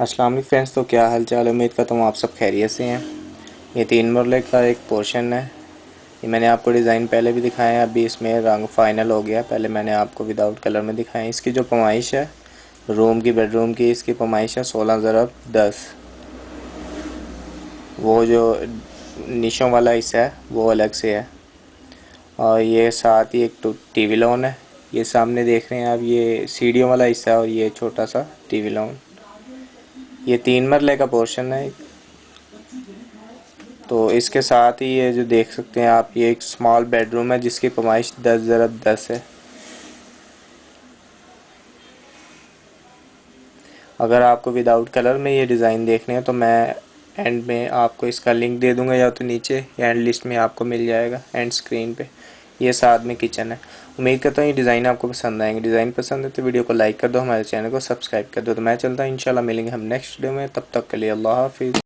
अस्सलाम वालेकुम फ्रेंड्स, तो क्या हाल चाल है। उम्मीद करता हूँ आप सब खैरियत से हैं। ये 3 मरले का एक पोर्शन है। ये मैंने आपको डिज़ाइन पहले भी दिखाया है, अभी इसमें रंग फाइनल हो गया। पहले मैंने आपको विदाउट कलर में दिखाया। इसकी जो पैमाइश है रूम की, बेडरूम की, इसकी पैमाइश है 16x10। वो जो नीशों वाला हिस्सा है वो अलग से है। और ये साथ ही एक तो टीवी लॉन है। ये सामने देख रहे हैं आप, ये सीढ़ियों वाला हिस्सा है और ये छोटा सा टीवी लॉन। ये 3 मरले का पोर्शन है। तो इसके साथ ही ये जो देख सकते हैं आप, ये एक स्मॉल बेडरूम है जिसकी पैमाइश 10x10 है। अगर आपको विदाउट कलर में ये डिज़ाइन देखने हैं तो मैं एंड में आपको इसका लिंक दे दूंगा, या तो नीचे या एंड लिस्ट में आपको मिल जाएगा एंड स्क्रीन पे। ये साथ में किचन है। उम्मीद करता हूँ ये डिज़ाइन आपको पसंद आएंगे। डिज़ाइन पसंद है तो वीडियो को लाइक कर दो, हमारे चैनल को सब्सक्राइब कर दो। तो मैं चलता हूँ, इंशाल्लाह मिलेंगे हम नेक्स्ट वीडियो में। तब तक के लिए अल्लाह हाफिज़।